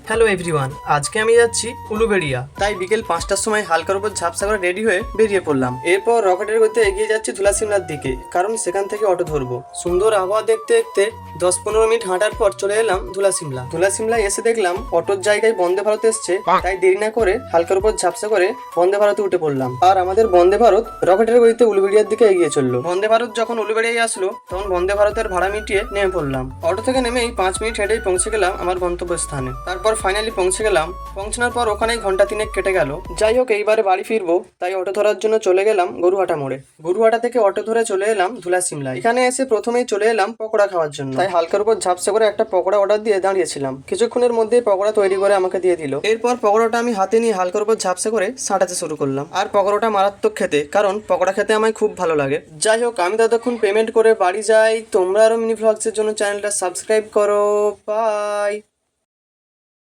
Hello everyone, আজকে আমি যাচ্ছি উলুবেড়িয়া। তাই বিকেল 5টার সময় হালকার উপর ঝাপসা করে রেডি হয়ে বেরিয়ে পড়লাম। এরপর রকেটের গতিতে এগিয়ে যাচ্ছি ধুলাসিমলার দিকে, কারণ সেখান থেকে অটো ধরবো। সুন্দর আবহাওয়া দেখতে দেখতে 10-15 মিনিট হাঁটার পর চলে এলাম ধুলাসিমলা। ধুলাসিমলায় এসে দেখলাম অটোর জায়গায় বন্দে ভারত এসছে, তাই দেরি না করে হালকার উপর ঝাপসা করে বন্দে ভারতে উঠে পড়লাম। আর আমাদের বন্দে ভারত রকেটের গতিতে উলুবেড়িয়ার দিকে এগিয়ে চললো। বন্দে ভারত যখন উলুবেড়িয়ায় আসলো, তখন বন্দে ভারতের ভাড়া মিটিয়ে নেমে পড়লাম। অটো থেকে নেমেই 5 মিনিট হেঁটেই পৌঁছে গেলাম আমার গন্তব্যস্থানে। তারপর ফাইনালি পৌঁছে গেলাম। পৌঁছানোর পর ওখানেই ঘন্টা 3 কেটে গেল। যাই হোক, এইবারে বাড়ি ফিরবো, তাই অটো ধরার জন্য চলে গেলাম গরুহাটা মোড়ে। গরুহাটা থেকে অটো ধরে চলে এলাম ধুলাসিমলা। এখানে এসে প্রথমেই চলে এলাম পকোড়া খাওয়ার জন্য, তাই হালকার উপর ঝাপসা করে একটা পকোড়া অর্ডার দিয়ে দাঁড়িয়েছিলাম। কিছুক্ষণের মধ্যেই পকোড়া তৈরি করে আমাকে দিয়ে দিল। এরপর পকোড়াটা আমি হাতে নিয়ে হালকার উপর ঝাপসা করে সাঁটাতে শুরু করলাম। আর পকোড়াটা মারাত্মক খেতে, কারণ পকোড়া খেতে আমায় খুব ভালো লাগে। যাই হোক, আমি ততক্ষণ পেমেন্ট করে বাড়ি যাই। তোমরা আরো মিনি ভ্লগসের জন্য চ্যানেলটা সাবস্ক্রাইব করো। বাই।